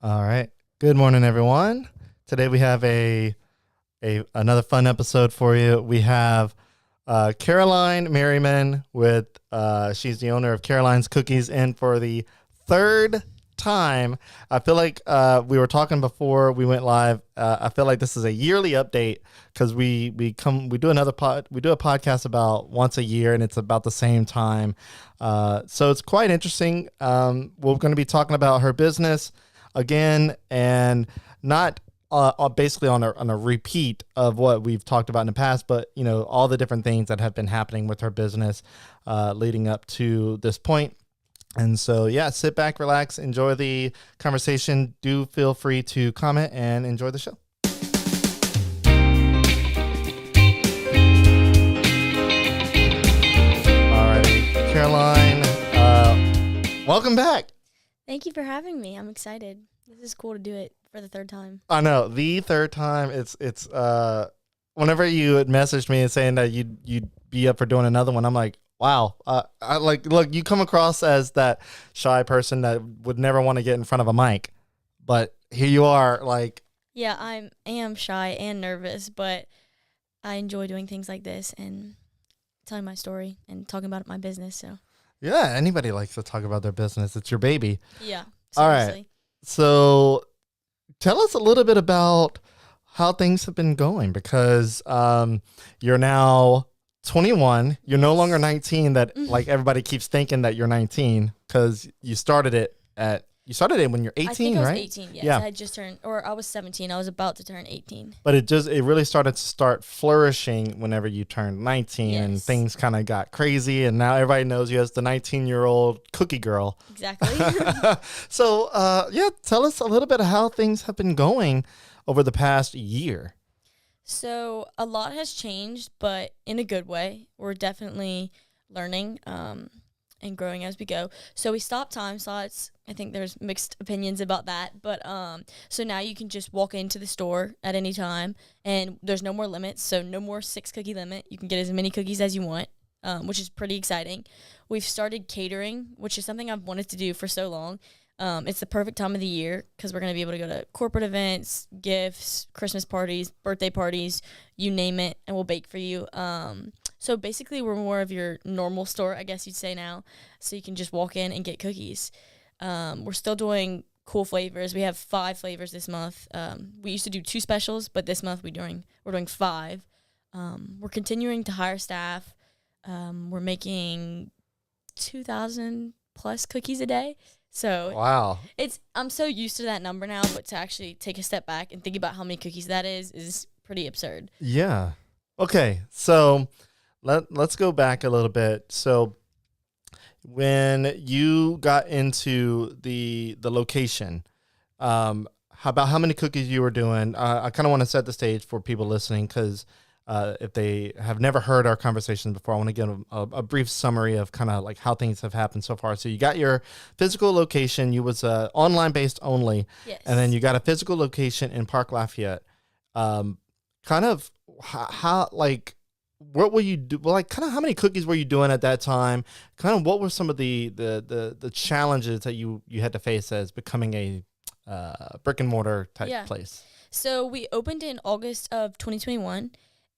All right. Good morning, everyone. Today we have another fun episode for you. We have Caroline Merryman with she's the owner of Caroline's Cookies, and for the third time, I feel like we were talking before we went live. I feel like this is a yearly update because we do a podcast about once a year, and it's about the same time. So it's quite interesting. We're going to be talking about her business again, and not basically on a repeat of what we've talked about in the past, but all the different things that have been happening with her business leading up to this point. And so, yeah, sit back, relax, enjoy the conversation. Do feel free to comment and enjoy the show. All right, Caroline, welcome back. Thank you for having me. I'm excited. This is cool to do it for the third time. I know, the third time. It's whenever you had messaged me and saying that you'd be up for doing another one, I'm like, wow. Look, you come across as that shy person that would never want to get in front of a mic, but here you are. Yeah, I am shy and nervous, but I enjoy doing things like this and telling my story and talking about my business. So yeah, anybody likes to talk about their business. It's your baby. yeah. Seriously. All right. So tell us a little bit about how things have been going, because you're now 21. You're no longer 19. That like everybody keeps thinking that you're 19 because you started it when you're 18, I think I was right? 18. Yes, Yeah. I had just turned, or I was 17. I was about to turn 18. But it really started to flourishing whenever you turned 19, and Yes. things kind of got crazy, and now everybody knows you as the 19-year-old cookie girl. Exactly. So, yeah, tell us a little bit of how things have been going over the past year. So a lot has changed, but in a good way. We're definitely learning and growing as we go. So we stopped time slots. I think there's mixed opinions about that, but so now you can just walk into the store at any time, and there's no more limits. So no more 6 cookie limit. You can get as many cookies as you want, which is pretty exciting. We've started catering, which is something I've wanted to do for so long. It's the perfect time of the year because we're going to be able to go to corporate events, gifts, Christmas parties, birthday parties, you name it, and we'll bake for you. So basically we're more of your normal store, I guess you'd say now, so you can just walk in and get cookies. We're still doing cool flavors. We have 5 flavors this month. We used to do 2 specials, but this month we're doing 5. We're continuing to hire staff. We're making 2,000 plus cookies a day. So wow, I'm so used to that number now, but to actually take a step back and think about how many cookies that is pretty absurd. Yeah. Okay, so let's go back a little bit. So when you got into the location, how many cookies you were doing? I kind of want to set the stage for people listening, because if they have never heard our conversation before, I want to give a brief summary of kind of like how things have happened so far. So you got your physical location. You was online based only. Yes. And then you got a physical location in Park Lafayette. Kind of how, like, what were you do? Well, like, kind of how many cookies were you doing at that time? Kind of what were some of the challenges that you had to face as becoming a brick and mortar type place? So we opened in August of 2021.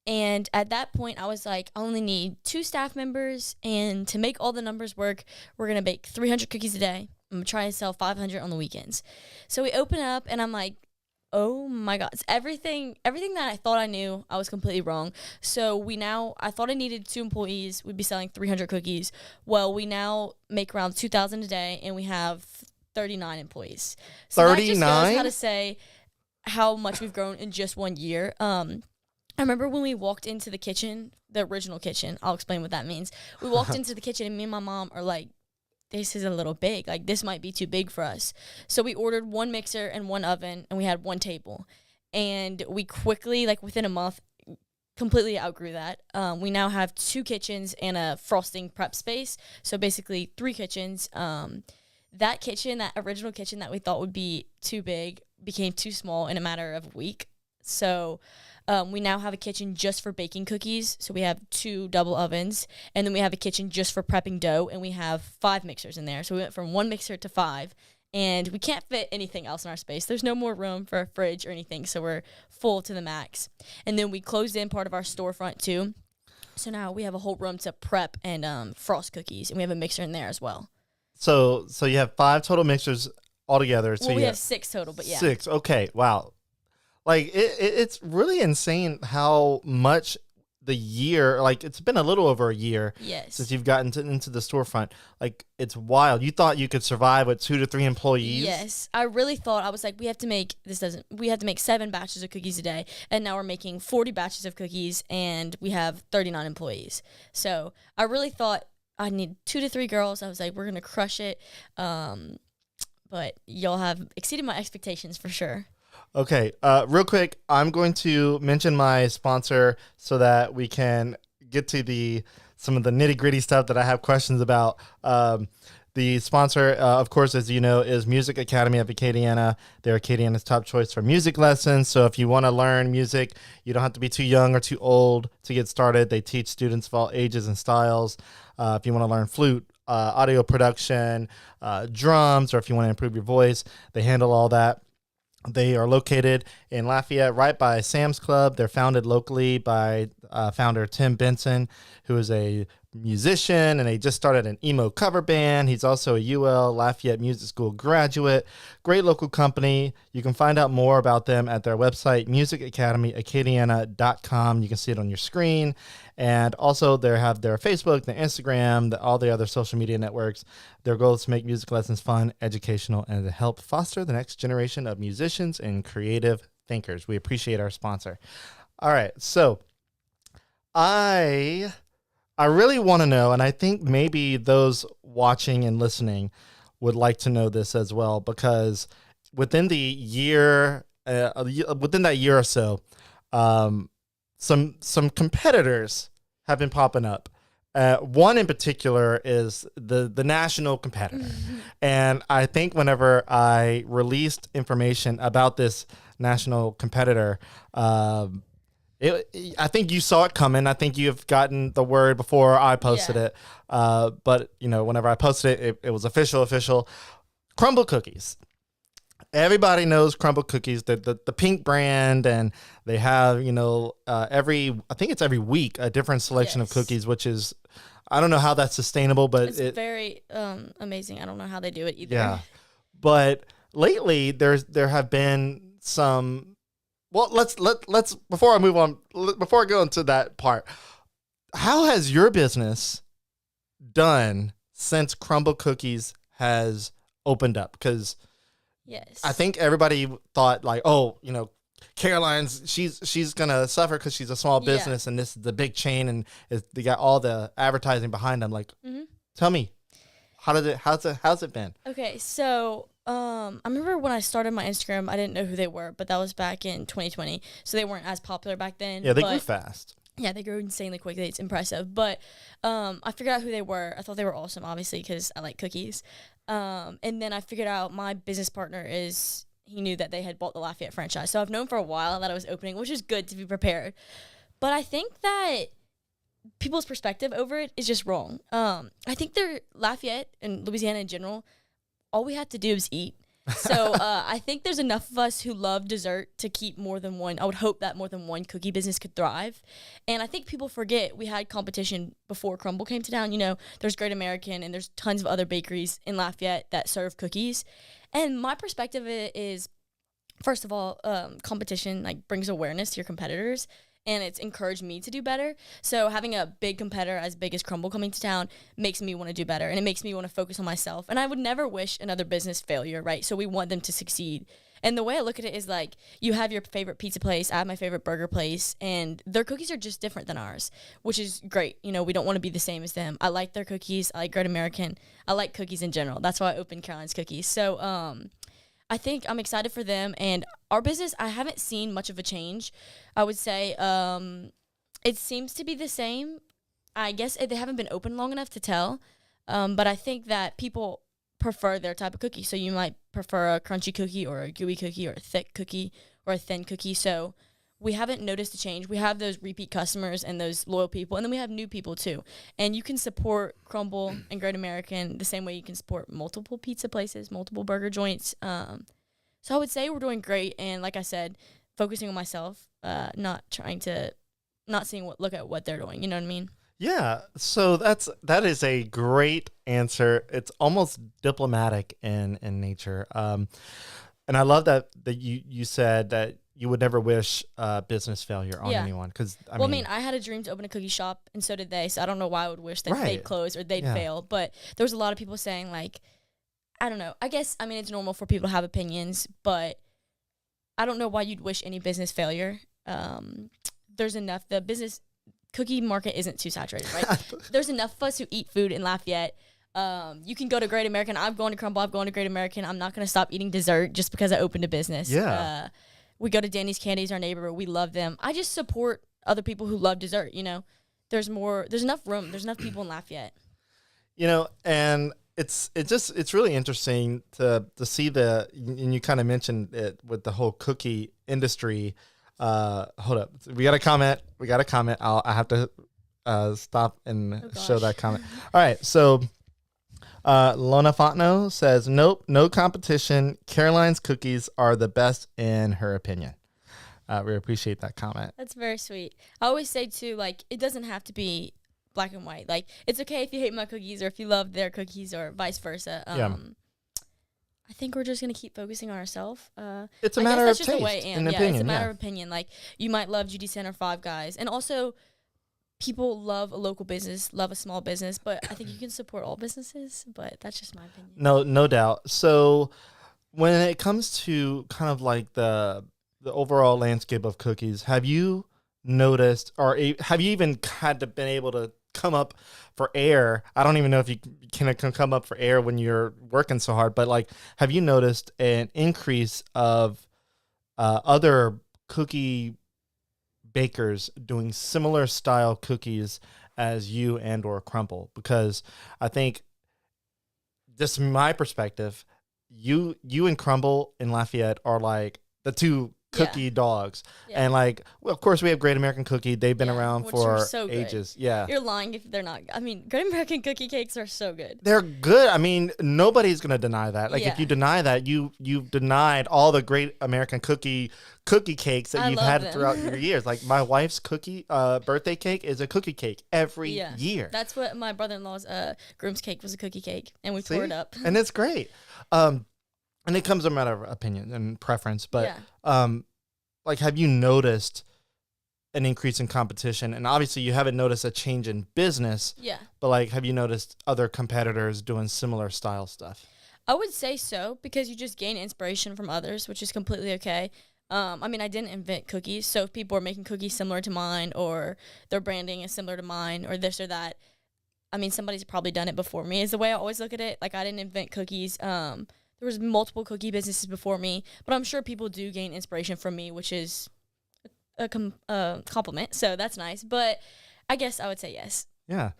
And at that point, I was like, I only need 2 staff members. And to make all the numbers work, we're going to bake 300 cookies a day. I'm going to try to sell 500 on the weekends. So we open up, and I'm like, oh my God. It's everything that I thought I knew, I was completely wrong. So I thought I needed 2 employees. We'd be selling 300 cookies. Well, we now make around 2,000 a day, and we have 39 employees. So 39? that just goes how to say how much we've grown in just 1 year. I remember when we walked into the kitchen, the original kitchen. I'll explain what that means. We walked into the kitchen, and me and my mom are like, this is a little big. Like, this might be too big for us. So we ordered 1 mixer and 1 oven, and we had 1 table. And we quickly, like within a month, completely outgrew that. We now have 2 kitchens and a frosting prep space. So basically 3 kitchens. That original kitchen that we thought would be too big became too small in a matter of a week. So we now have a kitchen just for baking cookies. So we have 2 double ovens, and then we have a kitchen just for prepping dough, and we have 5 mixers in there. So we went from 1 mixer to 5, and we can't fit anything else in our space. There's no more room for a fridge or anything, so we're full to the max. And then we closed in part of our storefront too. So now we have a whole room to prep and frost cookies, and we have a mixer in there as well. So you have 5 total mixers altogether. So Well, we you have 6 total, but yeah. 6. Okay. Wow. Like it's really insane how much the year, like it's been a little over a year Yes. since you've gotten into the storefront. Like it's wild. You thought you could survive with 2 to 3 employees? Yes. I really thought, I was like, we have to make 7 batches of cookies a day, and now we're making 40 batches of cookies, and we have 39 employees. So I really thought I need 2 to 3 girls. I was like, we're going to crush it. But y'all have exceeded my expectations for sure. Okay, real quick, I'm going to mention my sponsor so that we can get to some of the nitty-gritty stuff that I have questions about. The sponsor, of course, as you know, is Music Academy of Acadiana. They're Acadiana's top choice for music lessons. So if you want to learn music, you don't have to be too young or too old to get started. They teach students of all ages and styles. If you want to learn flute, audio production, drums, or if you want to improve your voice, they handle all that. They are located in Lafayette, right by Sam's Club. They're founded locally by founder Tim Benson, who is a musician, and they just started an emo cover band. He's also a UL Lafayette Music School graduate. Great local company. You can find out more about them at their website, musicacademyacadiana.com. You can see it on your screen. And also they have their Facebook, their Instagram, all the other social media networks. Their goal is to make music lessons fun, educational, and to help foster the next generation of musicians and creative thinkers. We appreciate our sponsor. All right, so I really want to know, and I think maybe those watching and listening would like to know this as well, because within the year, within that year or so, some competitors have been popping up. One in particular is the national competitor. And I think whenever I released information about this national competitor, I think you saw it coming. I think you've gotten the word before I posted it. But, whenever I posted it, it was official. Crumble Cookies. Everybody knows Crumble Cookies, the pink brand, and they have, I think it's every week, a different selection of cookies, which is, I don't know how that's sustainable, but it's very amazing. I don't know how they do it either. Yeah. But lately there have been some, well, let's before I move on, before I go into that part, how has your business done since Crumble Cookies has opened up? Because yes, I think everybody thought like, Caroline's, she's gonna suffer because she's a small business and this is the big chain and they got all the advertising behind them. Like, tell me, how's it been? Okay, so I remember when I started my Instagram, I didn't know who they were, but that was back in 2020, so they weren't as popular back then. Yeah, they grew fast. Yeah, they grew insanely quickly. It's impressive. But I figured out who they were. I thought they were awesome, obviously, because I like cookies. And then I figured out my business partner he knew that they had bought the Lafayette franchise. So I've known for a while that I was opening, which is good to be prepared. But I think that people's perspective over it is just wrong. I think Lafayette and Louisiana in general, all we have to do is eat. So I think there's enough of us who love dessert to keep more than one. I would hope that more than one cookie business could thrive. And I think people forget we had competition before Crumble came to town. There's Great American and there's tons of other bakeries in Lafayette that serve cookies. And my perspective is, first of all, competition brings awareness to your competitors. And it's encouraged me to do better. So having a big competitor as big as Crumble coming to town makes me want to do better. And it makes me want to focus on myself. And I would never wish another business failure, right? So we want them to succeed. And the way I look at it is you have your favorite pizza place, I have my favorite burger place, and their cookies are just different than ours, which is great. We don't want to be the same as them. I like their cookies. I like Great American. I like cookies in general. That's why I opened Caroline's Cookies. So, I think I'm excited for them, and our business, I haven't seen much of a change. I would say it seems to be the same. I guess they haven't been open long enough to tell, but I think that people prefer their type of cookie. So you might prefer a crunchy cookie or a gooey cookie or a thick cookie or a thin cookie. So we haven't noticed a change. We have those repeat customers and those loyal people, and then we have new people too. And you can support Crumble and Great American the same way you can support multiple pizza places, multiple burger joints. So I would say we're doing great, and like I said, focusing on myself, not look at what they're doing. You know what I mean? Yeah. So that is a great answer. It's almost diplomatic in nature. And I love that you said that you would never wish business failure on anyone. Because I mean, I had a dream to open a cookie shop, and so did they. So I don't know why I would wish that they'd close or they'd Yeah. fail. But there was a lot of people saying, like, I don't know. I guess, I mean, it's normal for people to have opinions, but I don't know why you'd wish any business failure. There's enough. The business cookie market isn't too saturated, right? There's enough of us who eat food in Lafayette. You can go to Great American. I'm going to Crumble. I'm going to Great American. I'm not going to stop eating dessert just because I opened a business. Yeah. We go to Danny's Candies, our neighbor. We love them. I just support other people who love dessert, you know. There's enough room. There's enough people in Lafayette. You know, and it's really interesting to see and you kind of mentioned it with the whole cookie industry. Hold up. We got a comment. I have to stop and show that comment. All right. So Lona Fontano says, nope, no competition. Caroline's cookies are the best in her opinion. We appreciate that comment. That's very sweet. I always say too, like, it doesn't have to be black and white. Like, it's okay if you hate my cookies or if you love their cookies or vice versa. I think we're just going to keep focusing on ourselves. It's a matter of taste and opinion. It's a matter of opinion. Like, you might love Judy Center, Five Guys. And also, people love a local business, love a small business. But I think you can support all businesses. But that's just my opinion. No doubt. So when it comes to kind of like the overall landscape of cookies, have you noticed or have you even been able to come up for air? I don't even know if you can come up for air when you're working so hard, but like, have you noticed an increase of other cookie bakers doing similar style cookies as you and or Crumble? Because I think, just my perspective, you and Crumble in Lafayette are like the two cookie dogs. And like, well, of course we have Great American Cookie. They've been around for ages. Yeah. You're lying if they're not. I mean, Great American cookie cakes are so good. They're good. I mean, nobody's going to deny that. Like, if you deny that, you've denied all the Great American cookie cakes that you've had throughout your years. Like, my wife's birthday cake is a cookie cake every year. That's what my brother-in-law's groom's cake was, a cookie cake, and we tore it up. And it's great. And it comes a matter of opinion and preference, but like, have you noticed an increase in competition? And obviously you haven't noticed a change in business, but like, have you noticed other competitors doing similar style stuff? I would say so, because you just gain inspiration from others, which is completely okay. I mean, I didn't invent cookies, so if people are making cookies similar to mine, or their branding is similar to mine, or this or that, I mean, somebody's probably done it before me, is the way I always look at it. Like, I didn't invent cookies. There was multiple cookie businesses before me, but I'm sure people do gain inspiration from me, which is a compliment. So that's nice. But I guess I would say yes. Yeah.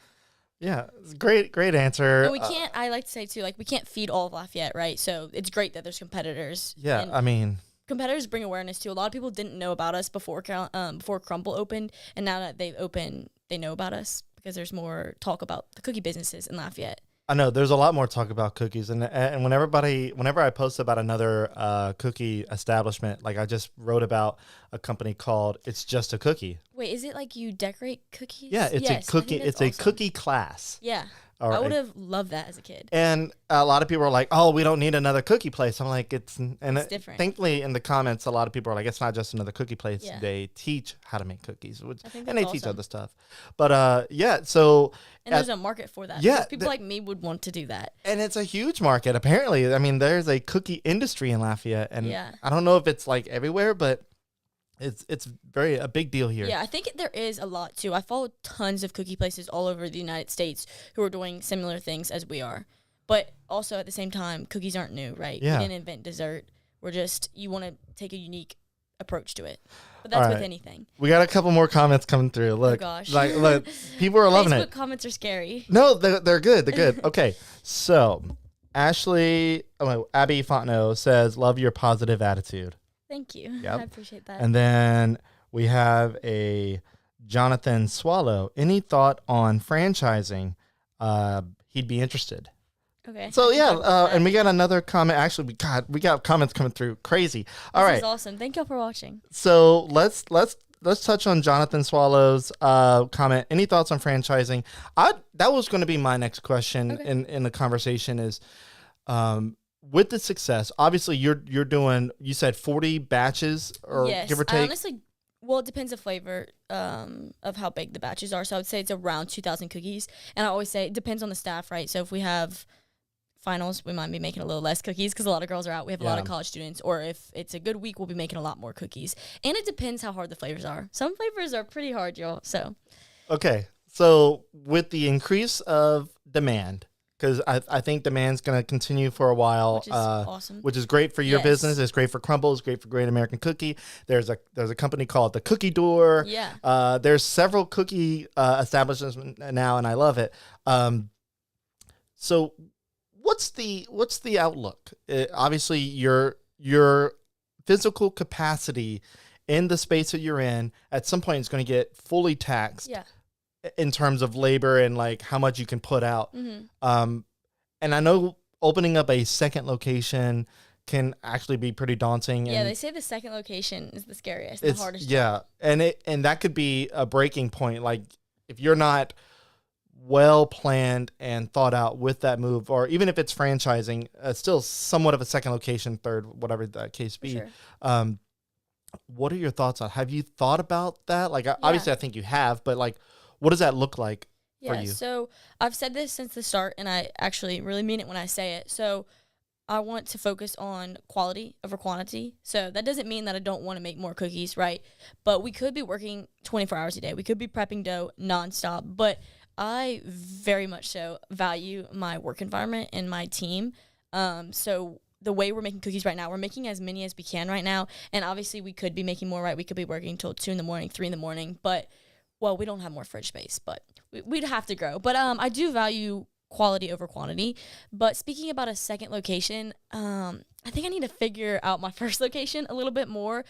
It's great answer. And we can't, I like to say too, like, we can't feed all of Lafayette, right? So it's great that there's competitors. Yeah. I mean, competitors bring awareness too. A lot of people didn't know about us before Crumble opened. And now that they've opened, they know about us because there's more talk about the cookie businesses in Lafayette. I know there's a lot more talk about cookies, and whenever I post about another cookie establishment, like I just wrote about a company called It's Just a Cookie. Wait, is it like you decorate cookies? Yeah, it's a cookie. It's awesome. A cookie class. Yeah. I would have loved that as a kid. And a lot of people are like, "Oh, we don't need another cookie place." I'm like, it's different. Thankfully, in the comments, a lot of people are like, "It's not just another cookie place. Yeah. They teach how to make cookies, and they teach other stuff." But so there's a market for that. Yeah, people like me would want to do that. And it's a huge market. Apparently, I mean, there's a cookie industry in Lafayette, and I don't know if it's like everywhere, but it's a big deal here. Yeah, I think there is a lot too. I follow tons of cookie places all over the United States who are doing similar things as we are. But also at the same time, cookies aren't new, right? Yeah. We didn't invent dessert. You want to take a unique approach to it. But that's with anything. We got a couple more comments coming through. Look, oh gosh. look, people are loving it. Facebook comments are scary. No, they're good. They're good. Okay, so Abby Fontenot says, "Love your positive attitude." Thank you. Yep. I appreciate that. And then we have a Jonathan Swallow. Any thought on franchising? He'd be interested. Okay. So yeah, that. and we got another comment. Actually, we got comments coming through crazy. All right, This is awesome. Thank y'all for watching. so let's touch on Jonathan Swallow's comment. Any thoughts on franchising? That was going to be my next question in the conversation is, with the success, obviously you're doing, you said 40 batches or give or take. I honestly, well, it depends the flavor of how big the batches are. So I would say it's around 2,000 cookies. And I always say it depends on the staff, right? So if we have finals, we might be making a little less cookies because a lot of girls are out. We have a lot of college students. Or if it's a good week, we'll be making a lot more cookies. And it depends how hard the flavors are. Some flavors are pretty hard, y'all. So okay, so with the increase of demand, because I think demand's going to continue for a while, which is awesome. which is great for your business. It's great for Crumble. It's great for Great American Cookie. There's a company called the Cookie Door. Yeah. There's several cookie establishments now, and I love it. So what's the outlook? Obviously, your physical capacity in the space that you're in at some point is going to get fully taxed. Yeah. In terms of labor and like how much you can put out. Mm-hmm. And I know opening up a second location can actually be pretty daunting. Yeah, and they say the second location is the scariest, the hardest. Yeah, and that could be a breaking point. Like if you're not well planned and thought out with that move, or even if it's franchising, still somewhat of a second location, third, whatever that case be. Sure. What are your thoughts on? Have you thought about that? Like obviously I think you have, but like, what does that look like for you? So I've said this since the start, and I actually really mean it when I say it. So I want to focus on quality over quantity. So that doesn't mean that I don't want to make more cookies, right? But we could be working 24 hours a day. We could be prepping dough nonstop. But I very much so value my work environment and my team. So the way we're making cookies right now, we're making as many as we can right now. And obviously we could be making more, right? We could be working till 2 in the morning, 3 in the morning. But well, we don't have more fridge space, but we'd have to grow. But I do value quality over quantity. But speaking about a second location, I think I need to figure out my first location a little bit more.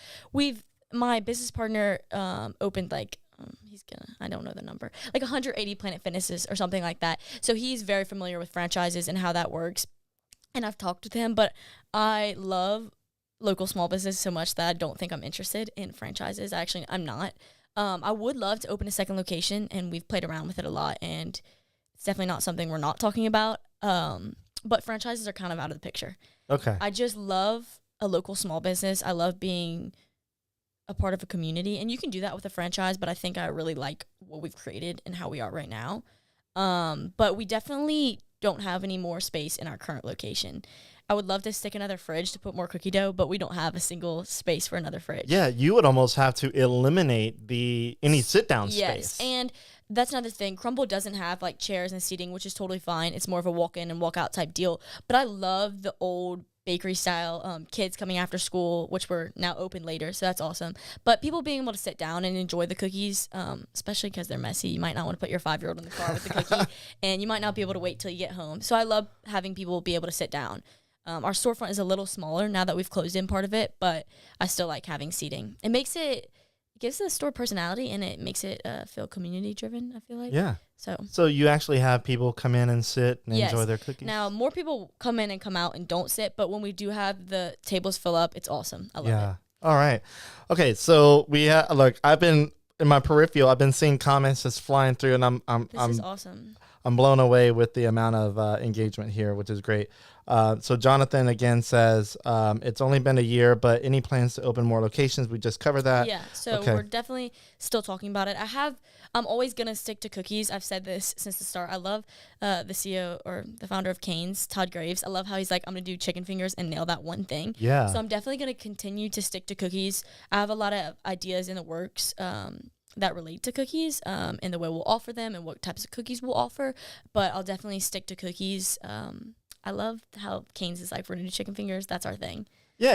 My business partner opened I don't know the number, like 180 Planet Fitnesses or something like that. So he's very familiar with franchises and how that works. And I've talked with him, but I love local small business so much that I don't think I'm interested in franchises. Actually, I'm not. I would love to open a second location, and we've played around with it a lot, and it's definitely not something we're not talking about. But franchises are kind of out of the picture. Okay. I just love a local small business. I love being a part of a community, and you can do that with a franchise, but I think I really like what we've created and how we are right now. But we definitely don't have any more space in our current location. I would love to stick another fridge to put more cookie dough, but we don't have a single space for another fridge. Yeah, you would almost have to eliminate any sit-down space. Yes, and that's another thing. Crumble doesn't have like chairs and seating, which is totally fine. It's more of a walk-in and walk-out type deal. But I love the old bakery style kids coming after school, which were now open later, so that's awesome. But people being able to sit down and enjoy the cookies, especially because they're messy. You might not want to put your 5-year-old in the car with the cookie, and you might not be able to wait till you get home. So I love having people be able to sit down. Our storefront is a little smaller now that we've closed in part of it, but I still like having seating. It gives the store personality, and it makes it feel community driven, I feel like. Yeah. So you actually have people come in and sit and enjoy their cookies? Now, more people come in and come out and don't sit, but when we do have the tables fill up, it's awesome. I love it. All right. Okay, so look, I've been in my peripheral, I've been seeing comments just flying through, and This is awesome. I'm blown away with the amount of engagement here, which is great. So Jonathan again says, it's only been a year, but any plans to open more locations? We just covered that. Yeah, so we're definitely still talking about it. I'm always going to stick to cookies. I've said this since the start. I love the CEO or the founder of Cane's, Todd Graves. I love how he's like, I'm going to do chicken fingers and nail that one thing. Yeah. So I'm definitely going to continue to stick to cookies. I have a lot of ideas in the works that relate to cookies and the way we'll offer them and what types of cookies we'll offer. But I'll definitely stick to cookies. I love how Cane's is like, we're going to do chicken fingers. That's our thing. Yeah,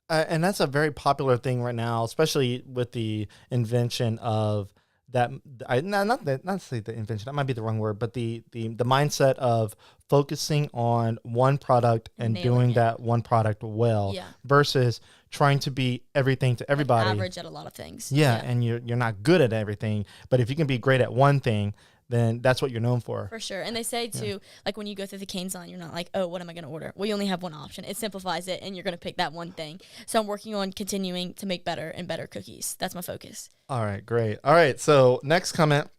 and that's a very popular thing right now, especially with the invention of not to say the invention, that might be the wrong word, but the mindset of focusing on one product and Nailing doing it. that one product well Yeah. versus trying to be everything to everybody. Average at a lot of things. Yeah, and you're not good at everything, but if you can be great at one thing, then that's what you're known for. For sure. And they say too, like when you go through the Cane's line, you're not like, oh, what am I going to order? Well, you only have one option. It simplifies it, and you're going to pick that one thing. So I'm working on continuing to make better and better cookies. That's my focus. All right, great. All right, so next comment.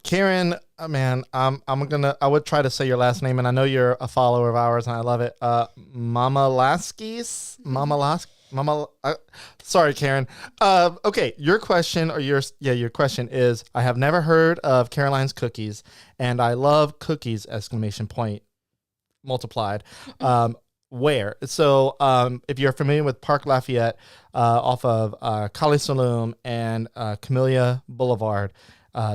Karen, man, I would try to say your last name, and I know you're a follower of ours, and I love it. Mama Laskis, sorry, Karen. Okay, your question your question is, I have never heard of Caroline's cookies, and I love cookies! Exclamation point multiplied. Where? So, if you're familiar with Park Lafayette, off of Kali Saloom and Camellia Boulevard,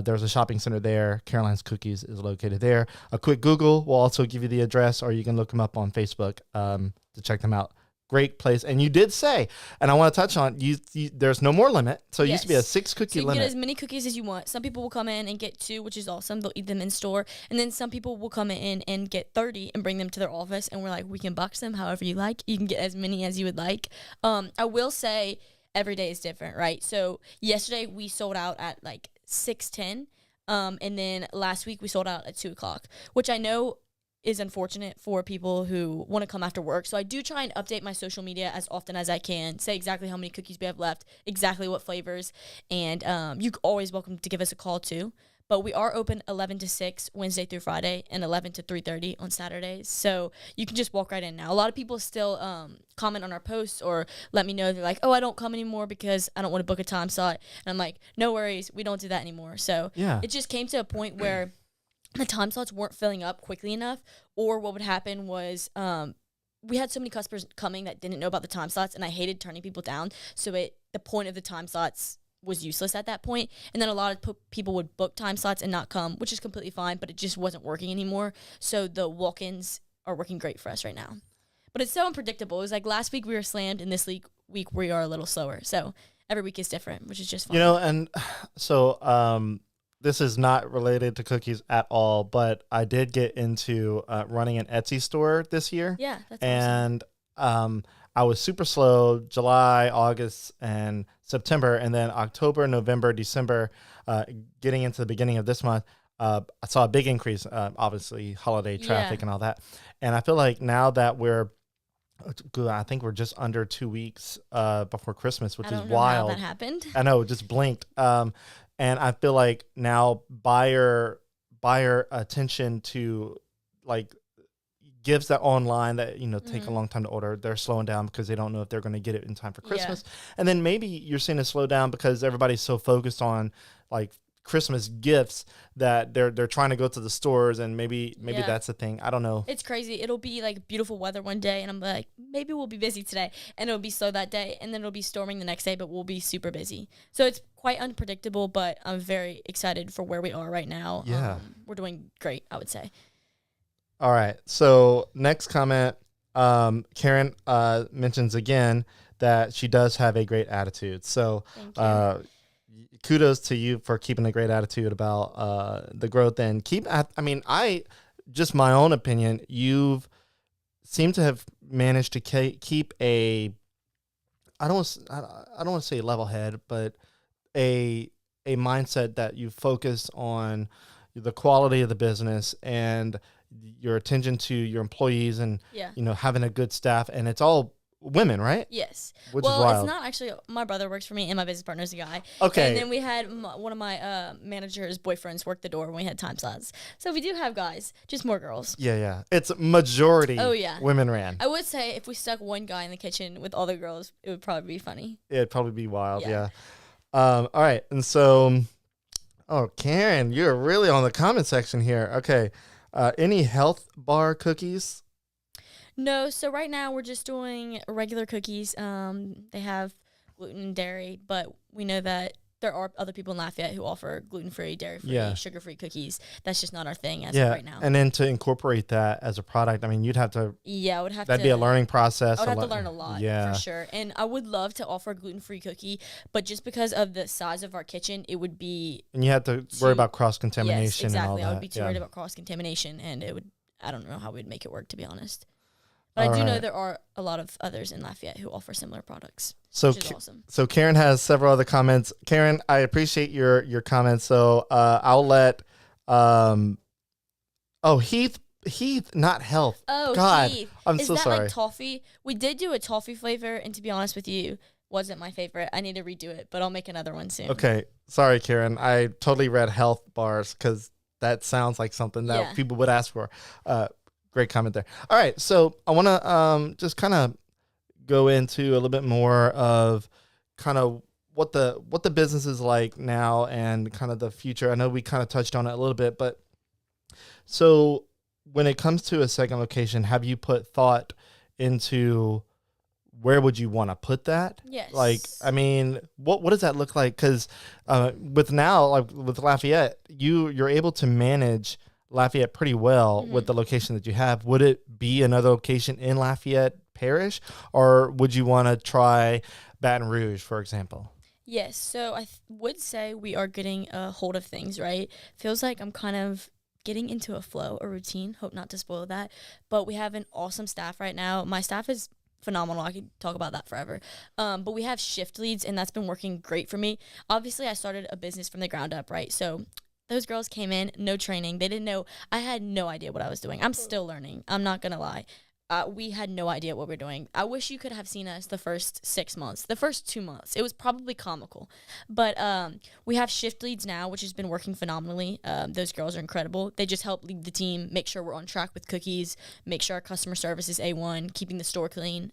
there's a shopping center there. Caroline's Cookies is located there. A quick Google will also give you the address, or you can look them up on Facebook to check them out. Great place. And you did say, and I want to touch on, you there's no more limit. So it used to be a 6 cookie so you limit. can get as many cookies as you want. Some people will come in and get 2, which is awesome. They'll eat them in store. And then some people will come in and get 30 and bring them to their office. And we're like, we can box them however you like. You can get as many as you would like. I will say every day is different, right? So yesterday we sold out at like 6:10. And then last week we sold out at 2 o'clock, which I know is unfortunate for people who want to come after work. So I do try and update my social media as often as I can, say exactly how many cookies we have left, exactly what flavors, and you're always welcome to give us a call too. But we are open 11 to 6 Wednesday through Friday and 11 to 3:30 on Saturdays. So you can just walk right in now. A lot of people still comment on our posts or let me know. They're like, oh, I don't come anymore because I don't want to book a time slot. And I'm like, no worries. We don't do that anymore. So it just came to a point where the time slots weren't filling up quickly enough, or what would happen was we had so many customers coming that didn't know about the time slots, and I hated turning people down. So the point of the time slots was useless at that point. And then a lot of people would book time slots and not come, which is completely fine, but it just wasn't working anymore. So the walk-ins are working great for us right now. But it's so unpredictable. It was like last week we were slammed, and this week we are a little slower. So every week is different, which is just fun. You know, and so this is not related to cookies at all, but I did get into running an Etsy store this year. Yeah, that's awesome. And I was super slow July, August, and September, and then October, November, December, getting into the beginning of this month, I saw a big increase, obviously holiday traffic and all that. And I feel like now that I think we're just under 2 weeks before Christmas, which is wild. How that happened. I know, it just blinked. And I feel like now buyer attention to like gives that online that, take a long time to order. They're slowing down because they don't know if they're going to get it in time for Christmas. Yeah. And then maybe you're seeing a slowdown because everybody's so focused on like Christmas gifts that they're trying to go to the stores, and maybe that's the thing. I don't know. It's crazy. It'll be like beautiful weather one day, and I'm like, maybe we'll be busy today, and it'll be slow that day, and then it'll be storming the next day, but we'll be super busy. So it's quite unpredictable, but I'm very excited for where we are right now. Yeah. We're doing great, I would say. All right. So next comment, Karen mentions again that she does have a great attitude. So kudos to you for keeping a great attitude about the growth, and just my own opinion, you've seemed to have managed to keep I don't want to say level head, but a mindset that you focus on the quality of the business and your attention to your employees and having a good staff, and it's all women, right? Yes. Which is wild. It's not actually. My brother works for me, and my business partner is a guy. Okay. And then we had one of my manager's boyfriends work the door when we had time slots. So we do have guys, just more girls. Yeah. It's majority. Oh yeah. Women ran. I would say if we stuck one guy in the kitchen with all the girls, it would probably be funny. It'd probably be wild. Yeah. All right, and so, Karen, you're really on the comment section here. Okay. Any health bar cookies? No, so right now we're just doing regular cookies. They have gluten and dairy, but we know that there are other people in Lafayette who offer gluten-free, dairy-free, Yeah. sugar-free cookies. That's just not our thing as Yeah. of right now. And then to incorporate that as a product, I mean, you'd have to, Yeah, I would have that'd to. be a learning process. I would have to learn a lot, Yeah. for sure. And I would love to offer a gluten-free cookie, but just because of the size of our kitchen, it would be. And you have to worry about cross-contamination Yes, exactly. and all that. I would be too yeah. worried about cross-contamination, and it would. I don't know how we'd make it work, to be honest. But All I do know right. there are a lot of others in Lafayette who offer similar products, So, which is awesome. so Karen has several other comments. Karen, I appreciate your comments. So I'll let Heath, not health. Oh, God, Heath. I'm Is so that sorry. like toffee? We did do a toffee flavor, and to be honest with you, wasn't my favorite. I need to redo it, but I'll make another one soon. Okay, sorry, Karen. I totally read health bars because that sounds like something that Yeah. people would ask for. Great comment there. All right, so I want to just kind of go into a little bit more of kind of what the business is like now and kind of the future. I know we kind of touched on it a little bit, but so when it comes to a second location, have you put thought into where would you want to put that? Yes. Like, I mean, what does that look like? Because with now, like with Lafayette, you're able to manage Lafayette pretty well with the location that you have. Would it be another location in Lafayette Parish, or would you want to try Baton Rouge, for example? Yes. So I would say we are getting a hold of things, right? Feels like I'm kind of getting into a flow, a routine. Hope not to spoil that. But we have an awesome staff right now. My staff is phenomenal. I could talk about that forever. But we have shift leads, and that's been working great for me. Obviously, I started a business from the ground up, right? So those girls came in, no training. They didn't know. I had no idea what I was doing. I'm still learning. I'm not going to lie. We had no idea what we were doing. I wish you could have seen us the first 6 months, the first 2 months. It was probably comical. But we have shift leads now, which has been working phenomenally. Those girls are incredible. They just help lead the team, make sure we're on track with cookies, make sure our customer service is A1, keeping the store clean.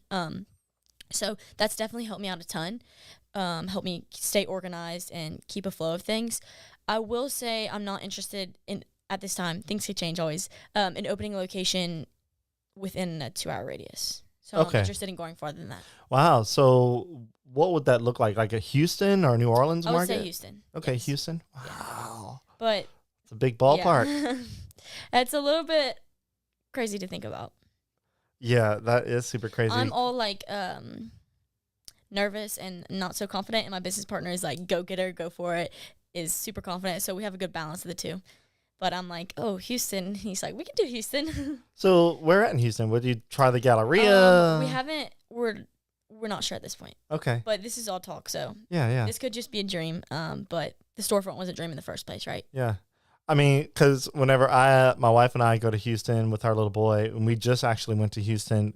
So that's definitely helped me out a ton, helped me stay organized and keep a flow of things. I will say I'm not interested in, at this time, things could change always, in opening a location within a 2-hour radius. So I'm interested in going farther than that. Wow. So what would that look like? Like a Houston or New Orleans market? I would say Houston. Okay, yes. Houston. Wow. Yeah. But it's a big ballpark. Yeah. It's a little bit crazy to think about. Yeah, that is super crazy. I'm all like nervous and not so confident, and my business partner is like, go get her, go for it, is super confident. So we have a good balance of the two. But I'm like, oh, Houston. He's like, we can do Houston. So where at in Houston? Would you try the Galleria? We haven't. We're not sure at this point. Okay. But this is all talk, so Yeah. this could just be a dream. But the storefront was a dream in the first place, right? Yeah. I mean, because whenever my wife and I go to Houston with our little boy, and we just actually went to Houston.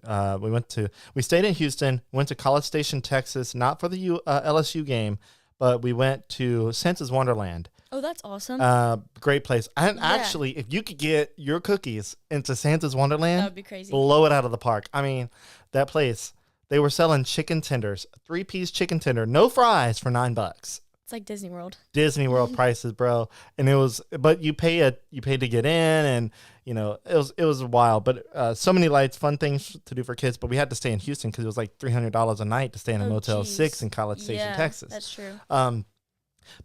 We stayed in Houston, went to College Station, Texas, not for the LSU game, but we went to Santa's Wonderland. Oh, that's awesome. Great place. And actually, if you could get your cookies into Santa's Wonderland, that would be crazy. Blow it out of the park. I mean, that place, they were selling chicken tenders, 3-piece chicken tender, no fries for $9. It's like Disney World. Disney World prices, bro. And but you pay to get in, and it was wild. But so many lights, fun things to do for kids. But we had to stay in Houston because it was like $300 a night to stay in a Motel 6 in College Station, Texas. That's true.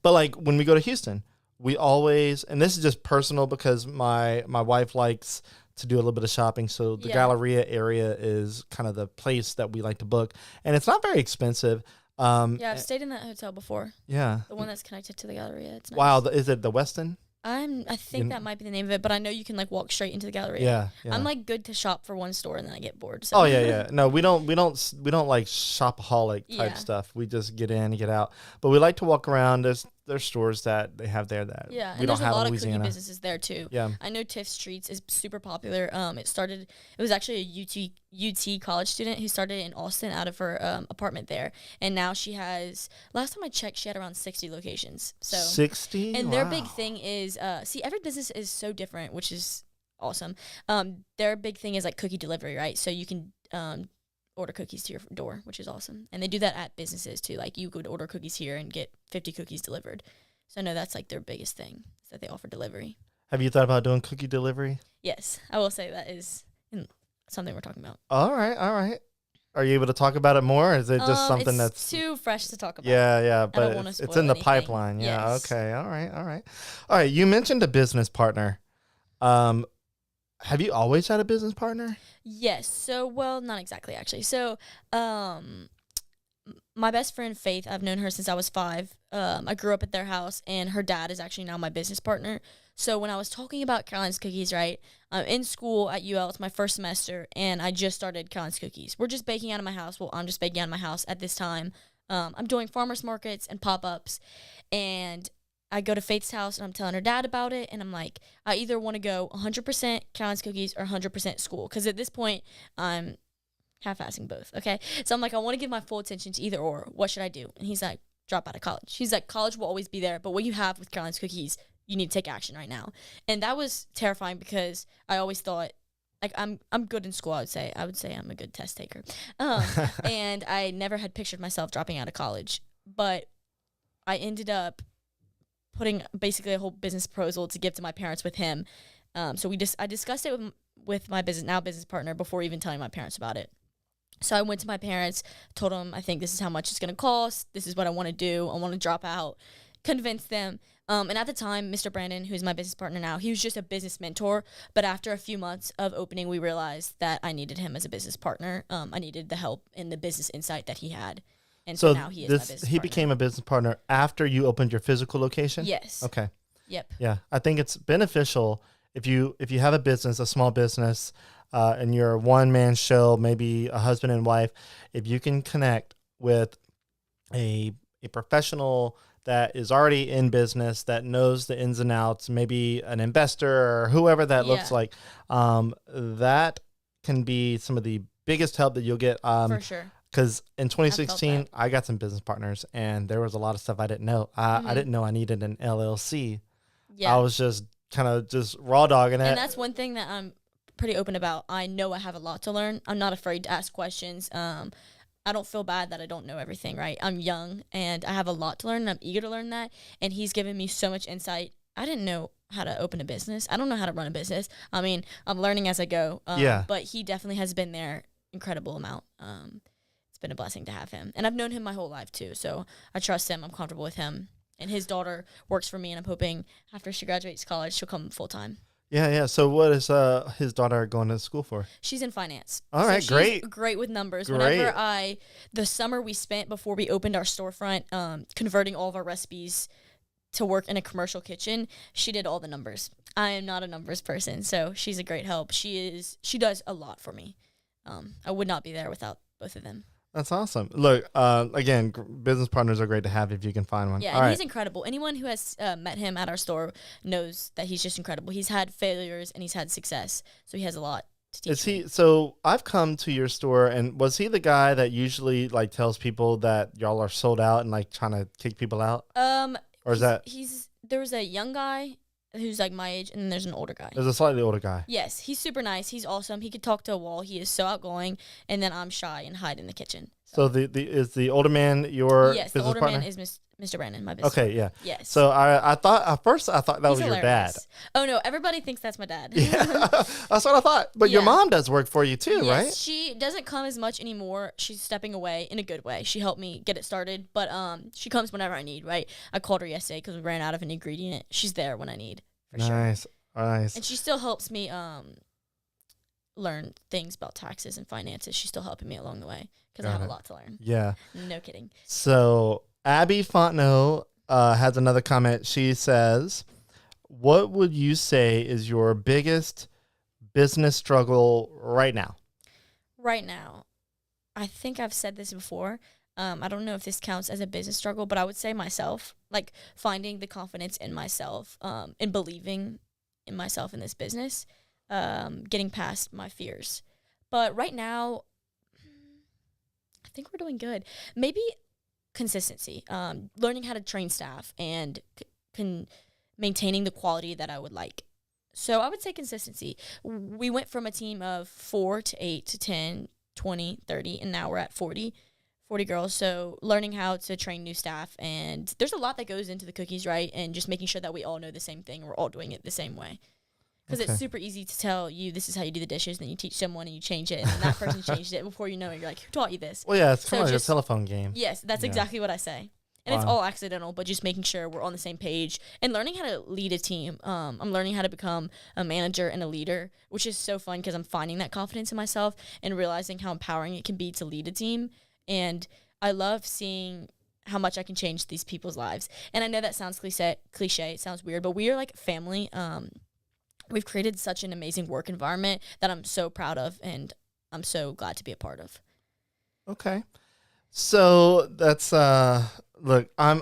But like when we go to Houston, we always, and this is just personal because my wife likes to do a little bit of shopping. So the Galleria area is kind of the place that we like to book, and it's not very expensive. I've stayed in that hotel before. Yeah. The one that's connected to the Galleria. It's nice. Wow. Is it the Westin? I think that might be the name of it, but I know you can like walk straight into the Galleria. Yeah. I'm like good to shop for one store and then I get bored. So. Oh yeah. No, we don't like shopaholic type stuff. We just get in and get out. But we like to walk around. There's stores that they have there that we don't have in Louisiana. There's a lot of cookie businesses there too. Yeah. I know Tiff Streets is super popular. It was actually a UT college student who started in Austin out of her apartment there. And now she has, last time I checked, she had around 60 locations. So 60? And their big thing is, every business is so different, which is awesome. Their big thing is like cookie delivery, right? So you can order cookies to your door, which is awesome. And they do that at businesses too. Like you could order cookies here and get 50 cookies delivered. So I know that's like their biggest thing, is that they offer delivery. Have you thought about doing cookie delivery? Yes, I will say that is something we're talking about. All right. Are you able to talk about it more? Or is it just something it's that's too fresh to talk about. yeah, I don't but wanna it's spoil in the anything. pipeline. Yeah. Yes. Okay. All right. You mentioned a business partner. Um, have you always had a business partner? Yes. So, well, not exactly actually. So, my best friend Faith, I've known her since I was 5. I grew up at their house, and her dad is actually now my business partner. So when I was talking about Caroline's Cookies, right, I'm in school at UL. It's my first semester, and I just started Caroline's Cookies. We're just baking out of my house. Well, I'm just baking out of my house at this time. I'm doing farmers markets and pop-ups, and I go to Faith's house, and I'm telling her dad about it, and I'm like, I either want to go 100% Caroline's Cookies or 100% school, because at this point, I'm half-assing both, okay? So I'm like, I want to give my full attention to either or. What should I do? And he's like, drop out of college. He's like, college will always be there, but what you have with Caroline's Cookies, you need to take action right now. And that was terrifying because I always thought, like, I'm good in school, I would say. I would say I'm a good test taker. And I never had pictured myself dropping out of college. But I ended up putting basically a whole business proposal to give to my parents with him. So I discussed it with my business partner before even telling my parents about it. So I went to my parents, told them, I think this is how much it's going to cost. This is what I want to do. I want to drop out. Convinced them. And at the time, Mr. Brandon, who's my business partner now, he was just a business mentor. But after a few months of opening, we realized that I needed him as a business partner. I needed the help and the business insight that he had. And so now he is my business partner. He became a business partner after you opened your physical location? Yes. Okay. Yep. Yeah. I think it's beneficial if you have a business, a small business, and you're a one-man show, maybe a husband and wife, if you can connect with a professional that is already in business, that knows the ins and outs, maybe an investor or whoever that looks like, that can be some of the biggest help that you'll get. For sure. Because in 2016, I got some business partners, and there was a lot of stuff I didn't know. I didn't know I needed an LLC. Yeah. I was just kind of just raw dogging it. And that's one thing that I'm pretty open about. I know I have a lot to learn. I'm not afraid to ask questions. I don't feel bad that I don't know everything, right? I'm young, and I have a lot to learn, and I'm eager to learn that. And he's given me so much insight. I didn't know how to open a business. I don't know how to run a business. I mean, I'm learning as I go. But he definitely has been there incredible amount. It's been a blessing to have him. And I've known him my whole life, too. So I trust him. I'm comfortable with him. And his daughter works for me, and I'm hoping after she graduates college, she'll come full-time. Yeah. So what is his daughter going to school for? She's in finance. All right, she's great. Great with numbers. Great. Whenever the summer we spent before we opened our storefront, converting all of our recipes to work in a commercial kitchen, she did all the numbers. I am not a numbers person, so she's a great help. She does a lot for me. I would not be there without both of them. That's awesome. Look, again, business partners are great to have if you can find one. Yeah, and he's incredible. Anyone who has met him at our store knows that he's just incredible. He's had failures and he's had success, so he has a lot to teach me. So I've come to your store, and was he the guy that usually like tells people that y'all are sold out and like trying to kick people out? Or is that there was a young guy who's like my age, and then there's an older guy. There's a slightly older guy. Yes, he's super nice. He's awesome. He could talk to a wall. He is so outgoing, and then I'm shy and hide in the kitchen. So is the older man your business partner? Yes, the older man is Mr. Brandon, my business partner. Yeah. Yes. So I thought at first that was your dad. Oh no, everybody thinks that's my dad. Yeah, that's what I thought. But your mom does work for you too, right? She doesn't come as much anymore. She's stepping away in a good way. She helped me get it started, but she comes whenever I need. Right? I called her yesterday because we ran out of an ingredient. She's there when I need. Nice. And she still helps me learn things about taxes and finances. She's still helping me along the way because I have a lot to learn. Yeah. No kidding. So Abby Fontenot has another comment. She says, what would you say is your biggest business struggle right now? Right now, I think I've said this before. I don't know if this counts as a business struggle, but I would say myself, like finding the confidence in myself, and believing in myself in this business, getting past my fears. But right now, I think we're doing good. Maybe consistency, learning how to train staff and maintaining the quality that I would like. So I would say consistency. We went from a team of 4 to 8 to 10, 20, 30, and now we're at 40 girls. So learning how to train new staff, and there's a lot that goes into the cookies, right? And just making sure that we all know the same thing and we're all doing it the same way. Because Okay. it's super easy to tell you this is how you do the dishes, then you teach someone and you change it, and then that person changed it. Before you know it, you're like, who taught you this? Well, yeah, it's So kind of like a just- telephone game. Yes, that's Yeah. exactly what I say. And it's Wow. all accidental, but just making sure we're on the same page and learning how to lead a team. I'm learning how to become a manager and a leader, which is so fun because I'm finding that confidence in myself and realizing how empowering it can be to lead a team. And I love seeing how much I can change these people's lives. And I know that sounds cliche. It sounds weird, but we are like family. We've created such an amazing work environment that I'm so proud of, and I'm so glad to be a part of. Okay. So that's look, I'm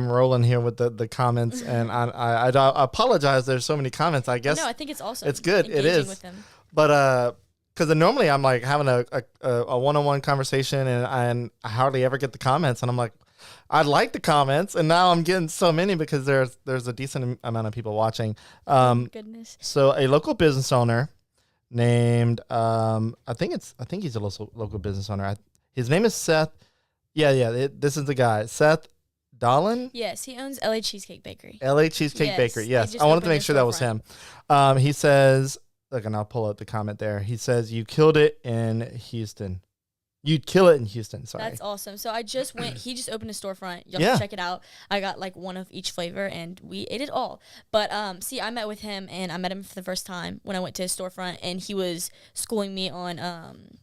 rolling here with the comments, and I apologize. There's so many comments. I guess No, I think it's awesome. it's good. It engaging is. with them. But because normally I'm like having a one-on-one conversation, and I hardly ever get the comments, and I'm like, I like the comments, and now I'm getting so many because there's a decent amount of people watching. Goodness. So a local business owner named I think he's a local business owner. His name is Seth. This is the guy, Seth Dolan. Yes, he owns LA Cheesecake Bakery. LA Cheesecake Yes, Bakery. they Yes, just I wanted to opened make their sure that was him. He says, look, and I'll pull up the comment there. He says, "You killed it in Houston. You'd kill it in Houston." Sorry. That's awesome. So I just went. He just opened a storefront. Y'all Yeah. can check it out. I got like one of each flavor, and we ate it all. But see, I met with him, and I met him for the first time when I went to his storefront, and he was schooling me on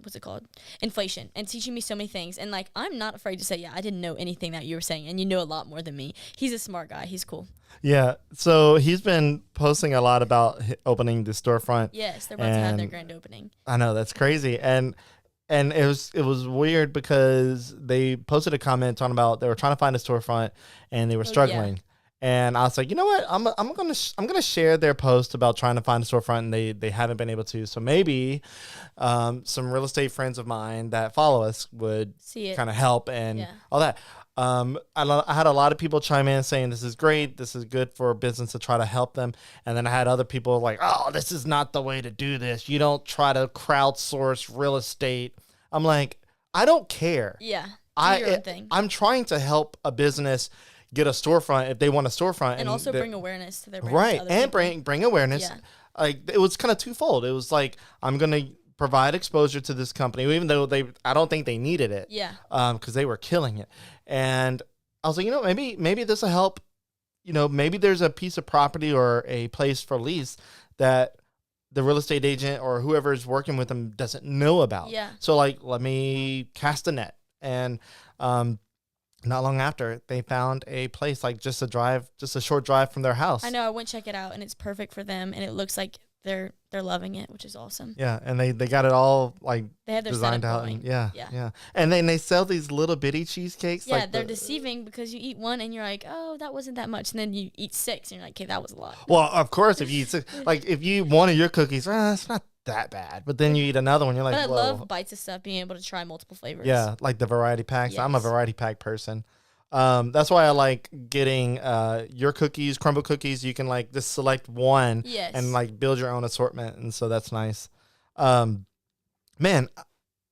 what's it called, inflation, and teaching me so many things. And like, I'm not afraid to say, yeah, I didn't know anything that you were saying, and you know a lot more than me. He's a smart guy. He's cool. Yeah. So he's been posting a lot about opening the storefront. Yes, they're about to have their And- grand opening. I know, that's crazy. And it was weird because they posted a comment talking about they were trying to find a storefront and they were yeah. struggling. And I was like, you know what? I'm gonna share their post about trying to find a storefront, and they haven't been able to. So maybe some real estate friends of mine that follow us would See it. kind of help and Yeah. all that. I had a lot of people chime in saying this is great, this is good for business to try to help them, and then I had other people like, oh, this is not the way to do this. You don't try to crowdsource real estate. I'm like, I don't care. Yeah. Do your own thing. I'm trying to help a business get a storefront if they want a storefront, And also bring awareness to their brand. to right, other and people. bring awareness. Yeah. Like, it was kind of twofold. It was like, I'm gonna provide exposure to this company, even though I don't think they needed it. Yeah. Because they were killing it. And I was like, you know, maybe this will help. You know, maybe there's a piece of property or a place for lease that the real estate agent or whoever is working with them doesn't know about. Yeah. So like, let me cast a net. And not long after, they found a place like just a short drive from their house. I know. I went check it out, and it's perfect for them, and it looks like they're loving it, which is awesome. Yeah, and they got it all like They have their designed setup out. going. And, yeah, Yeah. yeah. And then they sell these little bitty cheesecakes. Yeah, like they're deceiving because you eat one and you're like, oh, that wasn't that much, and then you eat 6 and you're like, okay, that was a lot. Well, of course, if you eat like if you eat one of your cookies, it's not that bad. But then you eat another one, you're like, But I whoa. love bites of stuff, being able to try multiple flavors. Yeah, like the variety packs. I'm a Yes. variety pack person. That's why I like getting your cookies, crumble cookies. You can like just select one Yes. and like build your own assortment, and so that's nice. Man,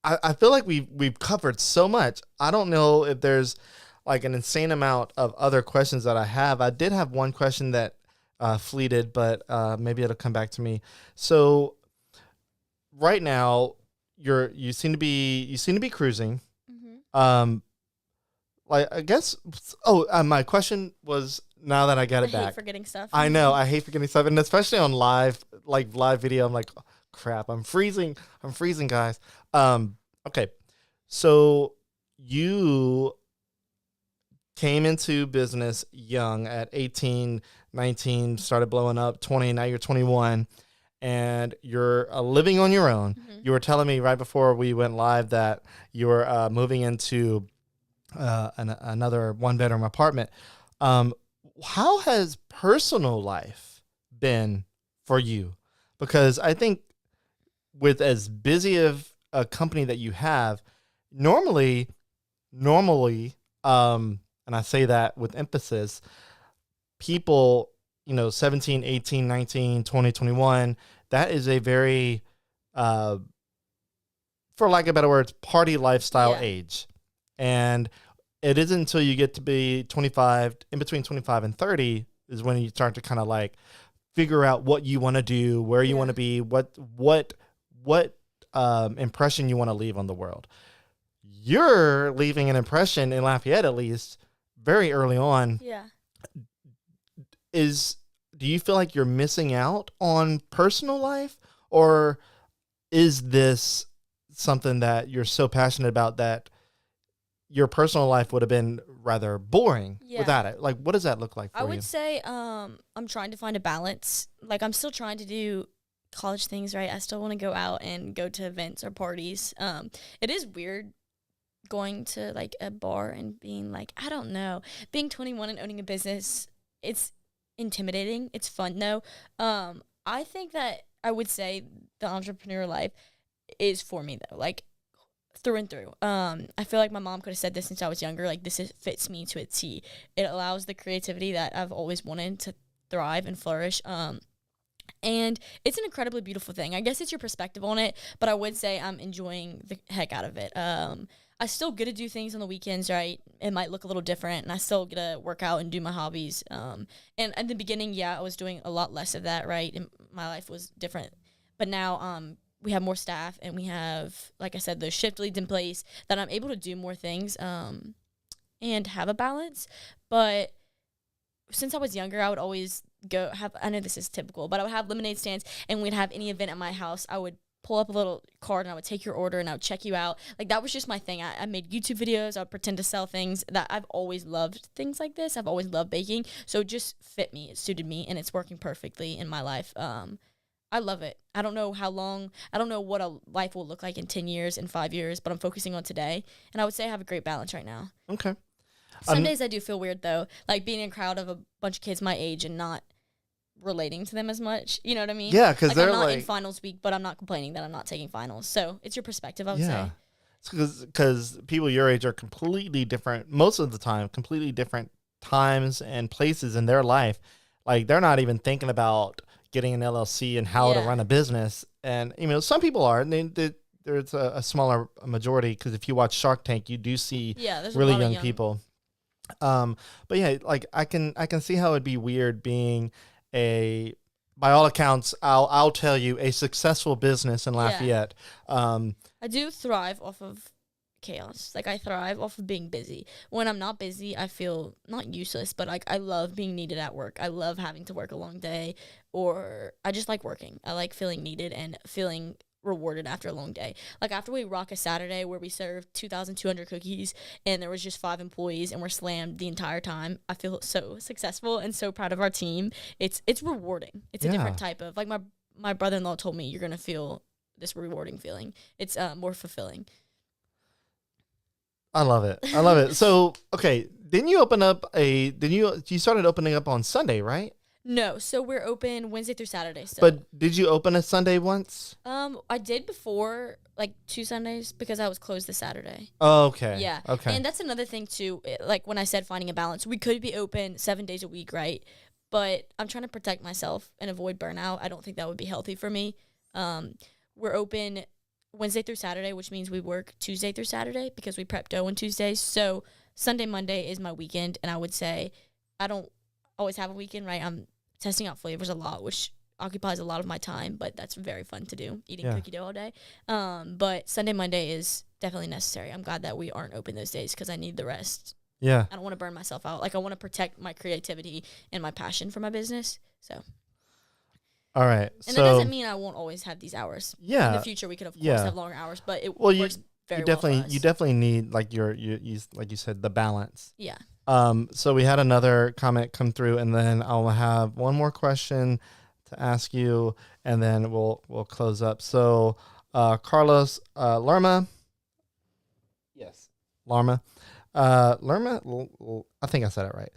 I feel like we've covered so much. I don't know if there's like an insane amount of other questions that I have. I did have one question that fleeted, but maybe it'll come back to me. So right now, you seem to be cruising. Mm-hmm. Like, I guess. Oh, my question was, now that I got I it hate back. forgetting stuff. I know, I hate forgetting stuff, and especially on live video. I'm like, oh, crap, I'm freezing, guys. Okay, so you came into business young at 18, 19, started blowing up, 20, now you're 21, and you're living on your own. Mhm. You were telling me right before we went live that you were moving into another one-bedroom apartment. How has personal life been for you? Because I think with as busy of a company that you have, normally, and I say that with emphasis, people, 17, 18, 19, 20, 21, that is a very, for lack of a better words, party lifestyle Yeah. age. And it isn't until you get to be 25, in between 25 and 30 is when you start to kind of like figure out what you want to do, where you want to be, what impression you want to leave on the world. You're leaving an impression in Lafayette, at least, very early on. Yeah. Do you feel like you're missing out on personal life, or is this something that you're so passionate about that your personal life would have been rather boring without it? Like, what does that look like for you? I would say I'm trying to find a balance. Like, I'm still trying to do college things, right? I still want to go out and go to events or parties. It is weird going to, like, a bar and being, like, I don't know. Being 21 and owning a business, it's intimidating. It's fun, though. I think that I would say the entrepreneur life is for me, though. Like, through and through. I feel like my mom could have said this since I was younger. Like, fits me to a T. It allows the creativity that I've always wanted to thrive and flourish. And it's an incredibly beautiful thing. I guess it's your perspective on it, but I would say I'm enjoying the heck out of it. I still get to do things on the weekends, right? It might look a little different, and I still get to work out and do my hobbies. And in the beginning, I was doing a lot less of that, right? And my life was different. But now we have more staff, and we have, like I said, the shift leads in place that I'm able to do more things and have a balance. But since I was younger, I would always I know this is typical, but I would have lemonade stands, and we'd have any event at my house. I would pull up a little card, and I would take your order, and I would check you out. Like, that was just my thing. I made YouTube videos. I would pretend to sell things. That I've always loved things like this. I've always loved baking. So it just fit me. It suited me, and it's working perfectly in my life. I love it. I don't know how long. I don't know what a life will look like in 10 years, in 5 years, but I'm focusing on today. And I would say I have a great balance right now. Okay. Some days I do feel weird, though. Like, being in a crowd of a bunch of kids my age and not relating to them as much. You know what I mean? Yeah, because they're I'm not in finals week, but I'm not complaining that I'm not taking finals. So it's your perspective, I would say. Because people your age are completely different, most of the time, completely different times and places in their life. Like, they're not even thinking about getting an LLC and how to run a business. And, some people are, and there's a smaller majority, because if you watch Shark Tank, you do see really young people. But yeah, like, I can see how it'd be weird being by all accounts, I'll tell you, a successful business in Lafayette. I do thrive off of chaos. Like, I thrive off of being busy. When I'm not busy, I feel not useless, but like, I love being needed at work. I love having to work a long day, or I just like working. I like feeling needed and feeling rewarded after a long day. Like, after we rock a Saturday where we served 2,200 cookies and there was just 5 employees and we're slammed the entire time, I feel so successful and so proud of our team. It's rewarding. It's a different type of, like, my brother-in-law told me, you're gonna feel this rewarding feeling. It's more fulfilling. I love it. So, okay, you started opening up on Sunday, right? No, so we're open Wednesday through Saturday. So. But did you open a Sunday once? I did before, like 2 Sundays, because I was closed this Saturday. Oh, okay. Yeah. Okay. And that's another thing too. Like, when I said finding a balance, we could be open 7 days a week, right? But I'm trying to protect myself and avoid burnout. I don't think that would be healthy for me. We're open Wednesday through Saturday, which means we work Tuesday through Saturday because we prep dough on Tuesdays. So Sunday, Monday is my weekend, and I would say I don't always have a weekend, right? I'm testing out flavors a lot, which occupies a lot of my time, but that's very fun to do, eating cookie dough all day. But Sunday, Monday is definitely necessary. I'm glad that we aren't open those days because I need the rest. Yeah. I don't want to burn myself out. Like, I want to protect my creativity and my passion for my business. So. All right. And that doesn't mean I won't always have these hours. Yeah. In the future, we could, of course, have longer hours, but it works very well for us. You definitely need, like, like you said, the balance. Yeah. So we had another comment come through, and then I'll have one more question to ask you, and then we'll close up. So, Carlos Lerma. Yes. Lerma. I think I said it right.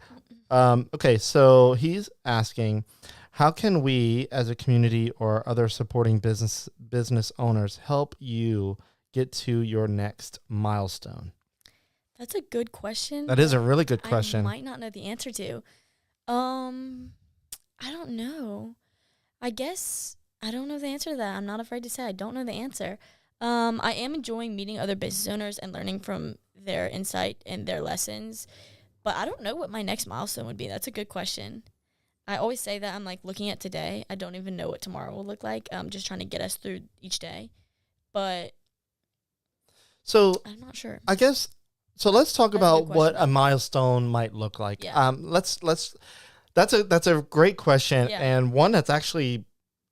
Okay, so he's asking, how can we as a community or other supporting business owners help you get to your next milestone? That's a good question. That is a really good question. I might not know the answer to. I don't know. I guess I don't know the answer to that. I'm not afraid to say I don't know the answer. I am enjoying meeting other business owners and learning from their insight and their lessons, but I don't know what my next milestone would be. That's a good question. I always say that I'm like looking at today. I don't even know what tomorrow will look like. I'm just trying to get us through each day. But So I'm not sure. I guess so. Let's talk That's a good about what question, a though. milestone might look like. Yeah. Let's that's a great question, Yeah. and one that's actually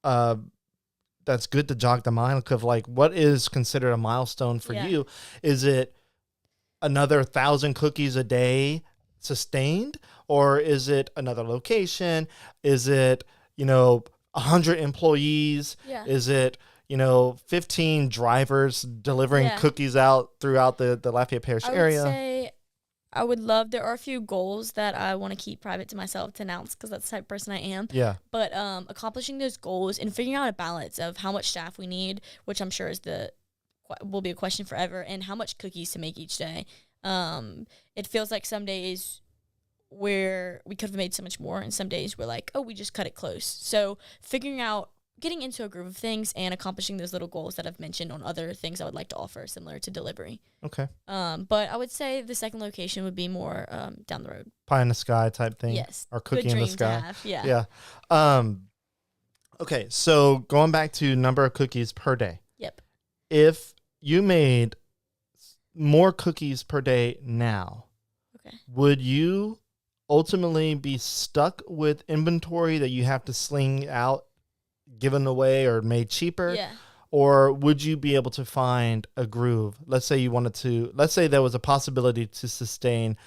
that's good to jog the mind of, like, what is considered a milestone for Yeah. you? Is it another 1,000 cookies a day sustained, or is it another location? Is it 100 employees? Yeah. Is it 15 drivers delivering Yeah. cookies out throughout the Lafayette Parish I would area? say I would love. There are a few goals that I want to keep private to myself to announce because that's the type of person I am. Yeah. But accomplishing those goals and figuring out a balance of how much staff we need, which I'm sure will be a question forever, and how much cookies to make each day. It feels like some days where we could have made so much more, and some days we're like, oh, we just cut it close. So figuring out, getting into a groove of things and accomplishing those little goals that I've mentioned on other things I would like to offer, similar to delivery. Okay. But I would say the second location would be more down the road. Pie in the sky type thing. Yes. Or cookie Good in the dream to sky. have, yeah. Yeah. Okay. So going back to number of cookies per day. Yep. If you made more cookies per day now, Okay. would you ultimately be stuck with inventory that you have to sling out, given away, or made cheaper? Yeah. Or would you be able to find a groove? Let's say there was a possibility to sustain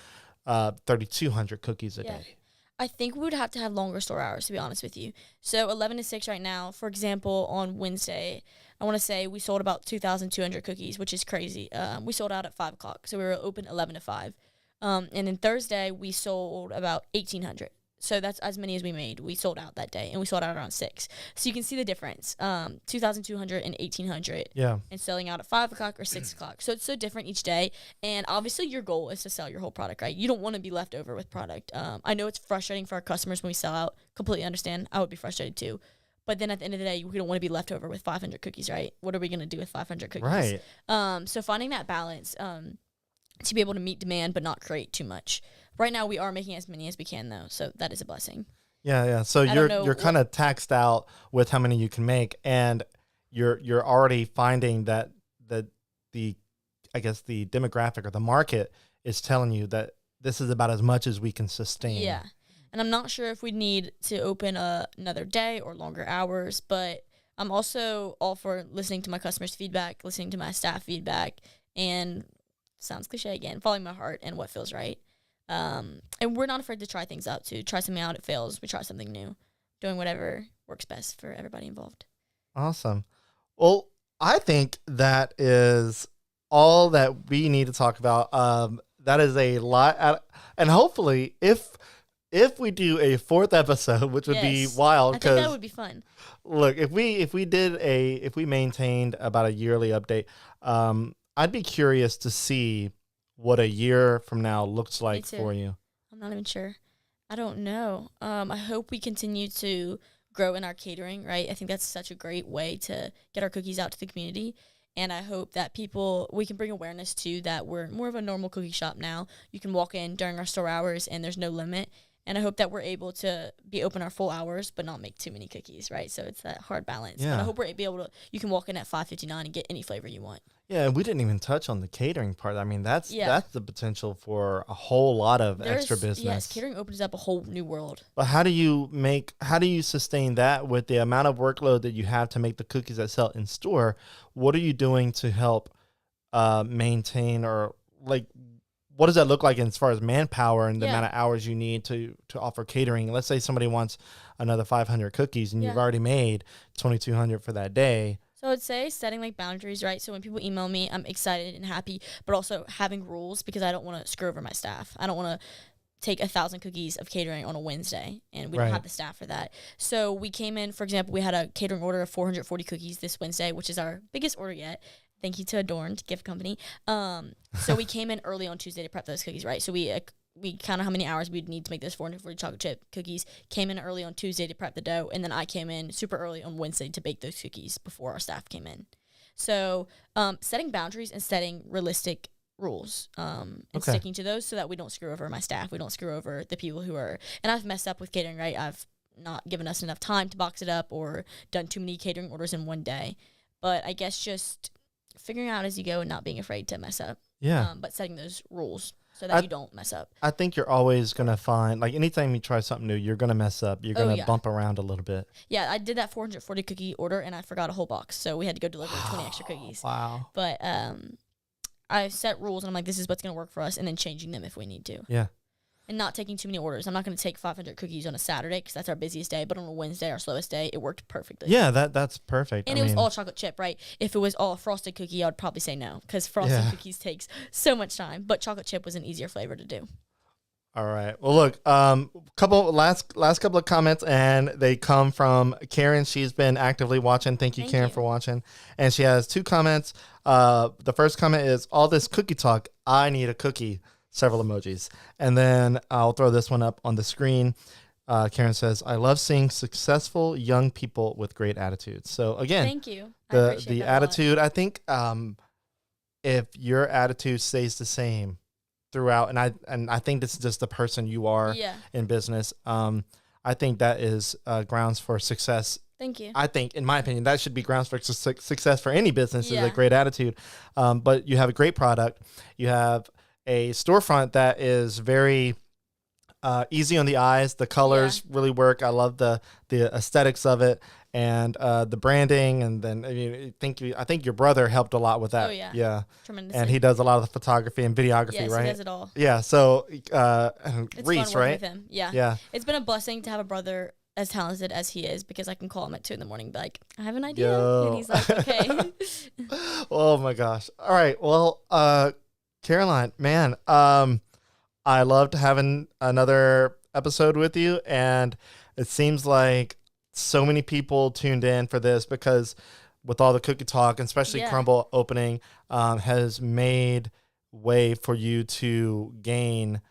3,200 cookies a Yeah. day. I think we would have to have longer store hours, to be honest with you. So 11 to 6 right now. For example, on Wednesday, I want to say we sold about 2,200 cookies, which is crazy. We sold out at 5 o'clock, so we were open 11 to 5. And then Thursday, we sold about 1,800. So that's as many as we made. We sold out that day, and we sold out around 6. So you can see the difference, 2,200 and 1,800. Yeah. And selling out at 5 o'clock or 6 o'clock. So it's so different each day. And obviously your goal is to sell your whole product, right? You don't want to be left over with product. I know it's frustrating for our customers when we sell out. Completely understand. I would be frustrated too. But then at the end of the day, we don't want to be left over with 500 cookies, right? What are we going to do with 500 cookies? Right. So finding that balance to be able to meet demand but not create too much. Right now we are making as many as we can, though. So that is a blessing. Yeah. So you're kind of taxed out with how many you can make, and you're already finding that the demographic or the market is telling you that this is about as much as we can sustain. Yeah. And I'm not sure if we need to open another day or longer hours, but I'm also all for listening to my customers' feedback, listening to my staff feedback, and sounds cliche again, following my heart and what feels right. And we're not afraid to try things out too. Try something out, it fails, we try something new. Doing whatever works best for everybody involved. Awesome. Well, I think that is all that we need to talk about. That is a lot, and hopefully, if we do a 4th episode, which would be wild, I think that would be fun. Look, if we maintained about a yearly update, I'd be curious to see what a year from now looks like for you. I'm not even sure. I don't know. I hope we continue to grow in our catering, right? I think that's such a great way to get our cookies out to the community. And I hope that we can bring awareness to that we're more of a normal cookie shop now. You can walk in during our store hours and there's no limit. And I hope that we're able to be open our full hours, but not make too many cookies, right? So it's that hard balance. Yeah. But I hope we're able to, you can walk in at 5:59 and get any flavor you want. Yeah, we didn't even touch on the catering part. I mean, that's the potential for a whole lot of extra business. Yes, catering opens up a whole new world. But how do you sustain that with the amount of workload that you have to make the cookies that sell in store? What are you doing to help maintain, or like, what does that look like as far as manpower and the amount of hours you need to offer catering? Let's say somebody wants another 500 cookies and you've already made 2,200 for that day. So I would say setting like boundaries, right? So when people email me, I'm excited and happy, but also having rules because I don't want to screw over my staff. I don't want to take 1,000 cookies of catering on a Wednesday, and we don't have the staff for that. So we came in, for example, we had a catering order of 440 cookies this Wednesday, which is our biggest order yet. Thank you to Adorned Gift Company. So we came in early on Tuesday to prep those cookies, right? So we counted how many hours we'd need to make those 440 chocolate chip cookies, came in early on Tuesday to prep the dough, and then I came in super early on Wednesday to bake those cookies before our staff came in. So setting boundaries and setting realistic rules and sticking to those so that we don't screw over my staff. We don't screw over the people who are, and I've messed up with catering, right? I've not given us enough time to box it up or done too many catering orders in one day. But I guess just figuring out as you go and not being afraid to mess up. Yeah. But setting those rules so that you don't mess up. I think you're always going to find, like, anytime you try something new, you're going to mess up. You're going to bump around a little bit. Yeah, I did that 440 cookie order, and I forgot a whole box, so we had to go deliver 20 extra cookies. Wow. But I set rules, and I'm like, this is what's going to work for us, and then changing them if we need to. Yeah. And not taking too many orders. I'm not going to take 500 cookies on a Saturday because that's our busiest day, but on a Wednesday, our slowest day, it worked perfectly. Yeah, that's perfect. And it was all chocolate chip, right? If it was all frosted cookie, I would probably say no because frosted cookies takes so much time. But chocolate chip was an easier flavor to do. All right. Well, look, last couple of comments, and they come from Karen. She's been actively watching. Thank you, Karen, for watching. And she has 2 comments. The first comment is, all this cookie talk, I need a cookie. Several emojis. And then I'll throw this one up on the screen. Karen says, I love seeing successful young people with great attitudes. So again, thank you. The attitude, I think if your attitude stays the same throughout, and I think this is just the person you are in business, I think that is grounds for success. Thank you. I think, in my opinion, that should be grounds for success for any business, is a great attitude. But you have a great product. You have a storefront that is very easy on the eyes. The colors really work. I love the aesthetics of it, and the branding. And then I think your brother helped a lot with that. Oh yeah, yeah, tremendously. And he does a lot of the photography and videography, right? He does it all. Yeah. So it's Reese, fun right? with him. Yeah. It's been a blessing to have a brother as talented as he is, because I can call him at 2 a.m. and be like, I have an idea, and he's like, okay. Oh my gosh! All right. Well, Caroline, man, I loved having another episode with you, and it seems like so many people tuned in for this because with all the cookie talk, and especially Crumble opening, has made way for you to gain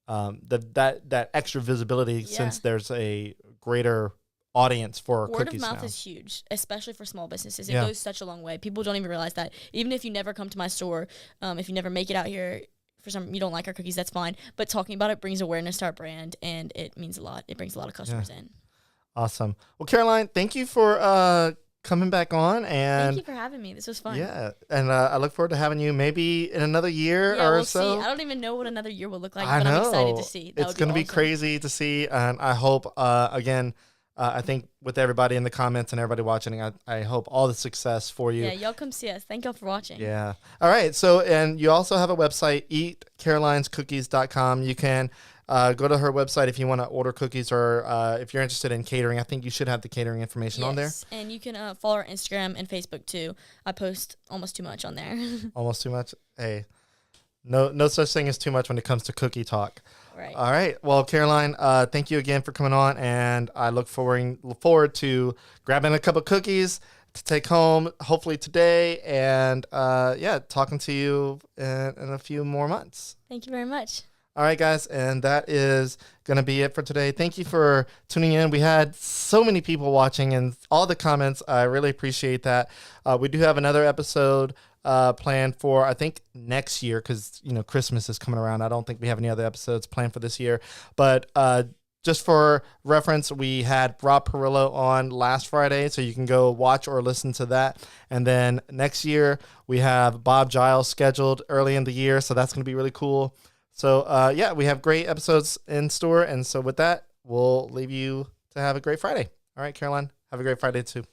that extra visibility since there's a greater audience for cookies now. Word of mouth is huge, especially for small businesses. It goes such a long way. People don't even realize that. Even if you never come to my store, if you never make it out here, for some you don't like our cookies, that's fine. But talking about it brings awareness to our brand, and it means a lot. It brings a lot of customers in. Awesome. Well, Caroline, thank you for coming back on. And thank you for having me. This was fun. Yeah, and I look forward to having you maybe in another year or we'll so. See. I don't even know what another year will look like, but I'm excited to see. It's going to be crazy to see, and I hope, again, I think with everybody in the comments and everybody watching, I hope all the success for you. Yeah, y'all come see us. Thank y'all for watching. Yeah. All right. So, and you also have a website, eatcarolinescookies.com. You can go to her website if you want to order cookies, or if you're interested in catering. I think you should have the catering information on there. Yes, and you can follow our Instagram and Facebook too. I post almost too much on there. Almost too much? Hey, no such thing as too much when it comes to cookie talk. Right. All right. Well, Caroline, thank you again for coming on, and I look forward to grabbing a couple cookies to take home, hopefully today, and talking to you in a few more months. Thank you very much. All right, guys, and that is going to be it for today. Thank you for tuning in. We had so many people watching and all the comments. I really appreciate that. We do have another episode planned for, I think, next year, because Christmas is coming around. I don't think we have any other episodes planned for this year, but just for reference, we had Rob Perillo on last Friday, so you can go watch or listen to that. And then next year we have Bob Giles scheduled early in the year, so that's going to be really cool. So we have great episodes in store, and so with that, we'll leave you to have a great Friday. All right, Caroline, have a great Friday too.